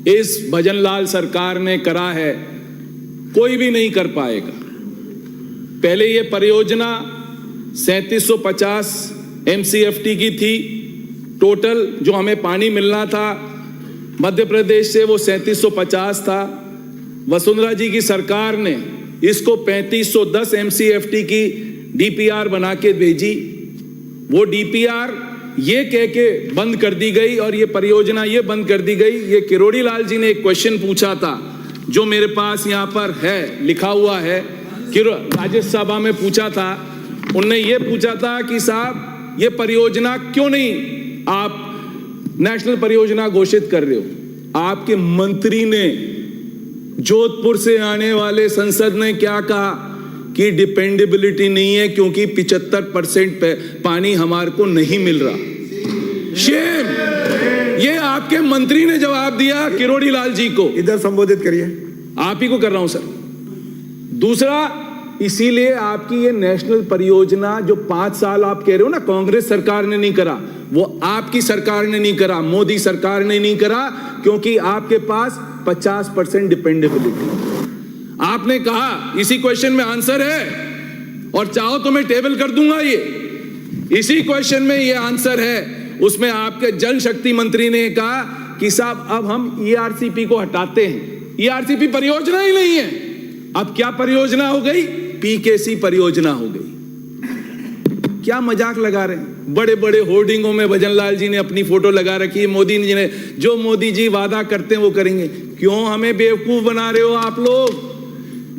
इस भजनलाल सरकार ने करा है कोई भी नहीं कर पाएगा। पहले ये परियोजना 3750 MCFT की थी, टोटल जो हमें पानी मिलना था मध्य प्रदेश से वो 3750 था। वसुंधरा जी की सरकार ने इसको 3510 MCFT की DPR बना के भेजी। वो DPR ये कह के बंद कर दी गई और ये परियोजना ये बंद कर दी गई। ये किरोड़ी लाल जी ने एक क्वेश्चन पूछा था जो मेरे पास यहाँ पर है, लिखा हुआ है, कि राज्यसभा में पूछा था। उनने ये पूछा था कि साहब ये परियोजना क्यों नहीं आप नेशनल परियोजना घोषित कर रहे हो। आपके मंत्री ने जोधपुर से आने वाले सांसद ने क्या कहा कि डिपेंडेबिलिटी नहीं है क्योंकि 75% पानी हमारे को नहीं मिल रहा। शेम, ये आपके मंत्री ने जवाब दिया किरोड़ी लाल जी को। इधर संबोधित करिए। आप ही को कर रहा हूं सर। दूसरा, इसीलिए आपकी ये नेशनल परियोजना जो 5 साल आप कह रहे हो ना कांग्रेस सरकार ने नहीं करा, वो आपकी सरकार ने नहीं करा, मोदी सरकार ने नहीं करा, क्योंकि आपके पास 50% डिपेंडेबिलिटी। आपने कहा इसी क्वेश्चन में आंसर है और चाहो तो मैं टेबल कर दूंगा, ये इसी क्वेश्चन में ये आंसर है। उसमें आपके जल शक्ति मंत्री ने कहा कि साहब अब हम ERCP को हटाते हैं। ERCP परियोजना ही नहीं है, अब क्या परियोजना हो गई? PKC परियोजना हो गई। क्या मजाक लगा रहे हैं? बड़े बड़े होर्डिंगों में भजनलाल जी ने अपनी फोटो लगा रखी है। मोदी जी ने, जो मोदी जी वादा करते हैं वो करेंगे। क्यों हमें बेवकूफ बना रहे हो आप लोग?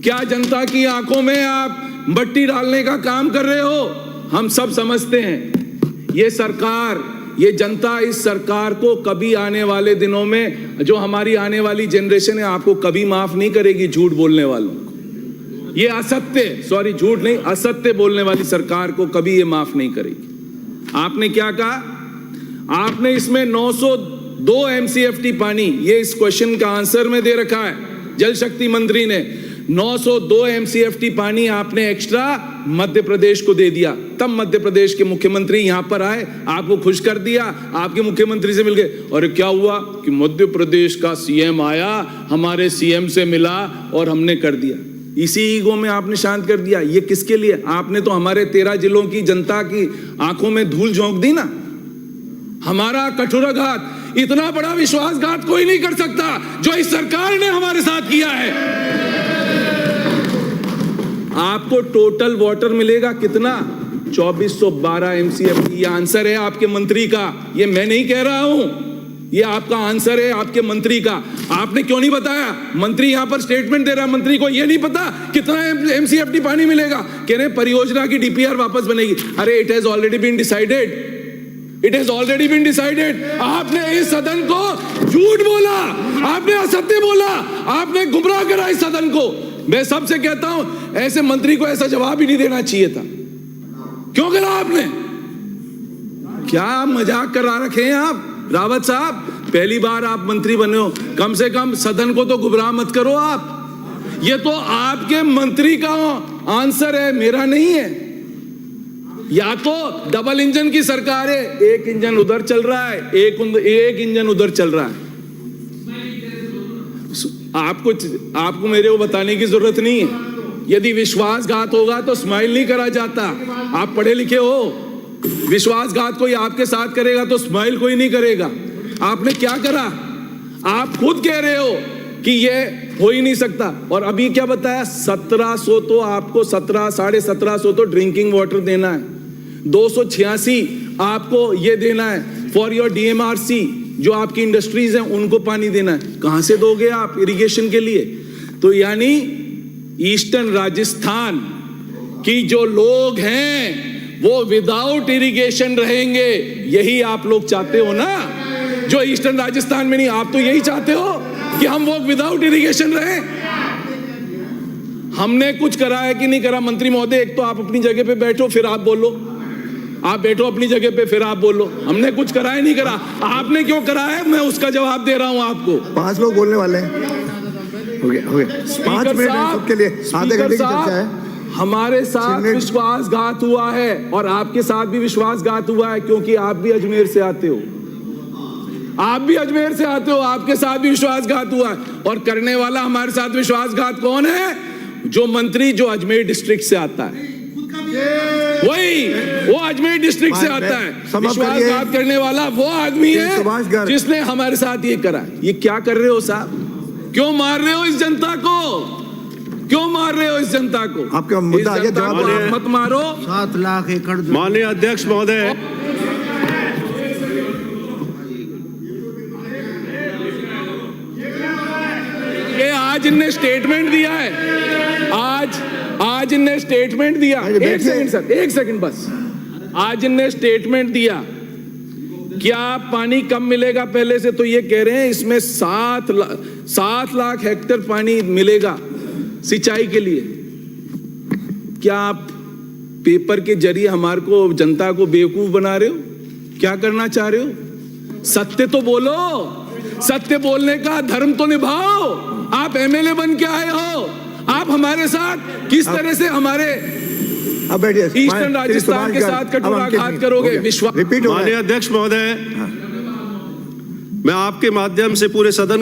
क्या जनता की आंखों में आप मट्टी डालने का काम कर रहे हो? हम सब समझते हैं ये सरकार, ये जनता इस सरकार को कभी आने वाले दिनों में, जो हमारी आने वाली जनरेशन है, आपको कभी माफ नहीं करेगी झूठ बोलने वालों को। ये असत्य, सॉरी झूठ नहीं, असत्य बोलने वाली सरकार को कभी ये माफ नहीं करेगी। आपने क्या कहा? आपने इसमें 902 MCFT पानी, ये इस क्वेश्चन का आंसर में दे रखा है जल शक्ति मंत्री ने। 902 MCFT पानी आपने एक्स्ट्रा मध्य प्रदेश को दे दिया। तब मध्य प्रदेश के मुख्यमंत्री यहां पर आए, आपको खुश कर दिया, आपके मुख्यमंत्री से मिल गए। और क्या हुआ कि मध्य प्रदेश का CM आया, हमारे CM से मिला और हमने कर दिया। इसी ईगो में आपने शांत कर दिया। ये किसके लिए? आपने तो हमारे 13 जिलों की जनता की आंखों में धूल झोंक दी ना। हमारा कठोराघात, इतना बड़ा विश्वासघात कोई नहीं कर सकता जो इस सरकार ने हमारे साथ किया है। आपको टोटल वाटर मिलेगा कितना? 2412 MCFT। ये आंसर है आपके मंत्री का, ये मैं नहीं कह रहा हूं, ये आपका आंसर है आपके मंत्री का। आपने क्यों नहीं बताया? मंत्री यहां पर स्टेटमेंट दे रहा है, मंत्री को ये नहीं पता कितना MCFT पानी मिलेगा। कह रहे परियोजना की DPR वापस बनेगी। अरे it has already been decided, it has already been decided. आपने इस सदन को झूठ बोला, आपने असत्य बोला, आपने गुमराह करा इस सदन को। मैं सबसे कहता हूं ऐसे मंत्री को ऐसा जवाब ही नहीं देना चाहिए था। क्यों करा आपने? क्या मजाक करा रखे हैं आप? रावत साहब, पहली बार आप मंत्री बने हो, कम से कम सदन को तो गुमराह मत करो आप। ये तो आपके मंत्री का आंसर है, मेरा नहीं है। या तो डबल इंजन की सरकार है, एक इंजन उधर चल रहा है, एक इंजन उधर चल रहा है। आपको मेरे को बताने की जरूरत नहीं है। यदि विश्वासघात होगा तो स्माइल नहीं करा जाता। आप पढ़े लिखे हो, विश्वासघात कोई आपके साथ करेगा तो स्माइल कोई नहीं करेगा। आपने क्या करा? आप खुद कह रहे हो कि ये हो ही नहीं सकता। और अभी क्या बताया? 1700 तो आपको 1750 तो ड्रिंकिंग वाटर देना है, 286 आपको ये देना है फॉर योर DMRC, जो आपकी इंडस्ट्रीज हैं उनको पानी देना है। कहां से दोगे आप इरिगेशन के लिए? तो यानी ईस्टर्न राजस्थान की जो लोग हैं वो विदाउट इरिगेशन रहेंगे। यही आप लोग चाहते हो ना, जो ईस्टर्न राजस्थान में नहीं, आप तो यही चाहते हो कि हम लोग विदाउट इरिगेशन रहे। हमने कुछ करा है कि नहीं करा? मंत्री महोदय, एक तो आप अपनी जगह पे बैठो फिर आप बोलो। आप बैठो अपनी जगह पे फिर आप बोलो। हमने कुछ करा है नहीं करा? आपने क्यों करा है मैं उसका जवाब दे रहा हूं आपको। 5 लोग बोलने वाले हैं, हो गया 5 मिनट सबके लिए, आधे घंटे की चर्चा है। हमारे साथ विश्वासघात हुआ है और आपके साथ भी विश्वासघात हुआ है, क्योंकि आप भी अजमेर से आते हो। आप भी अजमेर से आते हो, आपके साथ भी विश्वासघात हुआ है। और करने वाला हमारे साथ विश्वासघात कौन है? जो मंत्री जो अजमेर डिस्ट्रिक्ट से आता है, वही वो अजमेर डिस्ट्रिक्ट से आता है। विश्वासघात करने वाला वो आदमी है जिसने हमारे साथ ये करा। ये क्या कर रहे हो साहब? क्यों मार रहे हो इस जनता को? क्यों मार रहे हो इस जनता को? आपका मुद्दा आगे जवाब आप मत मारो। 7 लाख एकड़। माननीय अध्यक्ष महोदय, ये आज इनने स्टेटमेंट दिया है। आज इनने स्टेटमेंट दिया। एक सेकंड सर, एक सेकंड बस। आज इनने स्टेटमेंट दिया, क्या पानी कम मिलेगा पहले से? तो ये कह रहे हैं इसमें 7 लाख हेक्टेयर पानी मिलेगा सिंचाई के लिए। क्या आप पेपर के जरिए हमारे को, जनता को बेवकूफ बना रहे हो? क्या करना चाह रहे हो? सत्य तो बोलो, सत्य बोलने का धर्म तो निभाओ। आप एमएलए बन के आए हो, आप हमारे साथ किस तरह से हमारे अब बैठिए, ईस्टर्न राजस्थान के साथ कटुराघात करोगे? विश्वास। रिपीट हो माननीय अध्यक्ष महोदय, मैं आपके माध्यम से पूरे सदन